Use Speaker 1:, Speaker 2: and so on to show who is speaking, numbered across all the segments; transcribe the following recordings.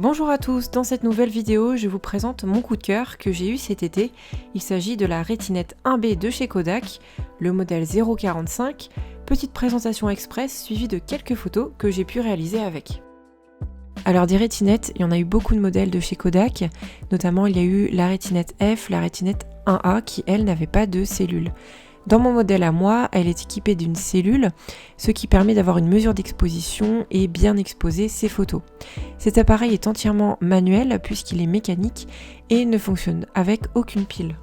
Speaker 1: Bonjour à tous, dans cette nouvelle vidéo, je vous présente mon coup de cœur que j'ai eu cet été. Il s'agit de la Retinette 1B de chez Kodak, le modèle 045. Petite présentation express suivie de quelques photos que j'ai pu réaliser avec. Alors des rétinettes, il y en a eu beaucoup de modèles de chez Kodak, notamment il y a eu la Retinette F, la Retinette 1A qui elle n'avait pas de cellule. Dans mon modèle à moi, elle est équipée d'une cellule, ce qui permet d'avoir une mesure d'exposition et bien exposer ses photos. Cet appareil est entièrement manuel puisqu'il est mécanique et ne fonctionne avec aucune pile.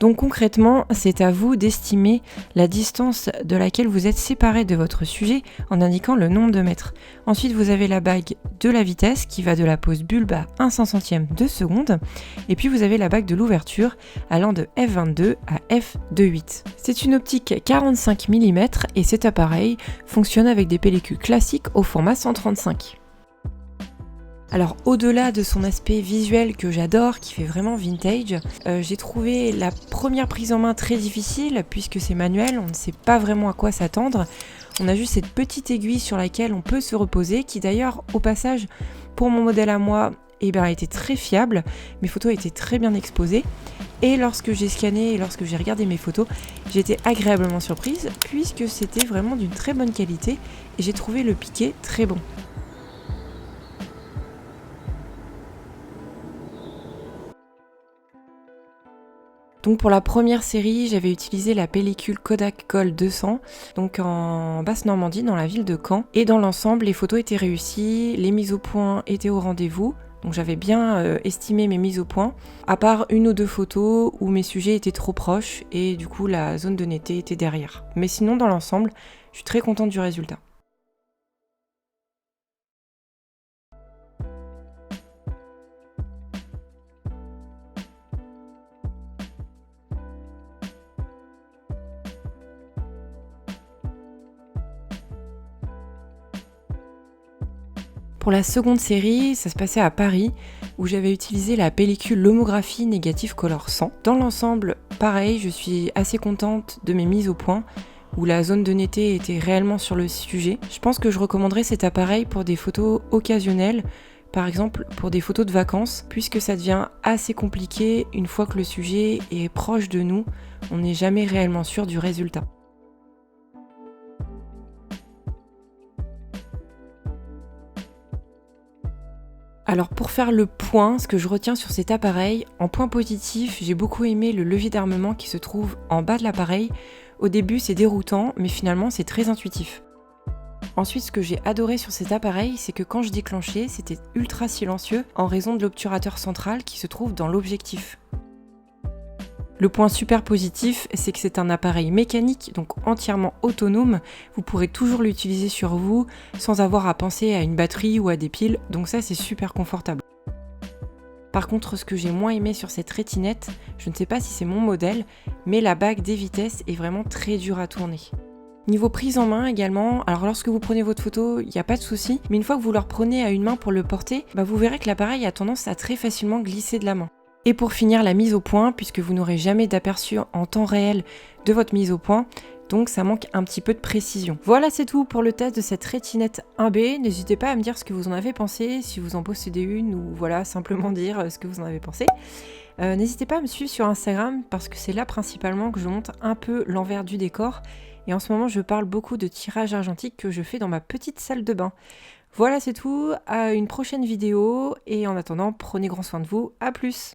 Speaker 1: Donc concrètement, c'est à vous d'estimer la distance de laquelle vous êtes séparé de votre sujet en indiquant le nombre de mètres. Ensuite, vous avez la bague de la vitesse qui va de la pose bulbe à 1/100e de seconde. Et puis vous avez la bague de l'ouverture allant de f22 à f2.8. C'est une optique 45 mm et cet appareil fonctionne avec des pellicules classiques au format 135. Alors au-delà de son aspect visuel que j'adore, qui fait vraiment vintage, j'ai trouvé la première prise en main très difficile puisque c'est manuel, on ne sait pas vraiment à quoi s'attendre. On a juste cette petite aiguille sur laquelle on peut se reposer, qui d'ailleurs au passage pour mon modèle à moi était très fiable, mes photos étaient très bien exposées. Et lorsque j'ai scanné et lorsque j'ai regardé mes photos, j'ai été agréablement surprise puisque c'était vraiment d'une très bonne qualité et j'ai trouvé le piqué très bon. Donc pour la première série, j'avais utilisé la pellicule Kodak Gold 200, donc en Basse-Normandie, dans la ville de Caen. Et dans l'ensemble, les photos étaient réussies, les mises au point étaient au rendez-vous. Donc j'avais bien estimé mes mises au point, à part une ou deux photos où mes sujets étaient trop proches et du coup la zone de netteté était derrière. Mais sinon, dans l'ensemble, je suis très contente du résultat. Pour la seconde série, ça se passait à Paris, où j'avais utilisé la pellicule Lomographie Négative Color 100. Dans l'ensemble, pareil, je suis assez contente de mes mises au point, où la zone de netteté était réellement sur le sujet. Je pense que je recommanderais cet appareil pour des photos occasionnelles, par exemple pour des photos de vacances, puisque ça devient assez compliqué une fois que le sujet est proche de nous, on n'est jamais réellement sûr du résultat. Alors pour faire le point, ce que je retiens sur cet appareil, en point positif, j'ai beaucoup aimé le levier d'armement qui se trouve en bas de l'appareil. Au début c'est déroutant, mais finalement c'est très intuitif. Ensuite, ce que j'ai adoré sur cet appareil, c'est que quand je déclenchais, c'était ultra silencieux en raison de l'obturateur central qui se trouve dans l'objectif. Le point super positif, c'est que c'est un appareil mécanique, donc entièrement autonome. Vous pourrez toujours l'utiliser sur vous sans avoir à penser à une batterie ou à des piles, donc ça c'est super confortable. Par contre, ce que j'ai moins aimé sur cette rétinette, je ne sais pas si c'est mon modèle, mais la bague des vitesses est vraiment très dure à tourner. Niveau prise en main également, alors lorsque vous prenez votre photo, il n'y a pas de souci, mais une fois que vous le reprenez à une main pour le porter, vous verrez que l'appareil a tendance à très facilement glisser de la main. Et pour finir, la mise au point, puisque vous n'aurez jamais d'aperçu en temps réel de votre mise au point, donc ça manque un petit peu de précision. Voilà, c'est tout pour le test de cette Retinette 1B. N'hésitez pas à me dire ce que vous en avez pensé, si vous en possédez une, ou voilà, simplement dire ce que vous en avez pensé. N'hésitez pas à me suivre sur Instagram, parce que c'est là principalement que je montre un peu l'envers du décor. Et en ce moment, je parle beaucoup de tirage argentique que je fais dans ma petite salle de bain. Voilà, c'est tout, à une prochaine vidéo, et en attendant, prenez grand soin de vous, à plus!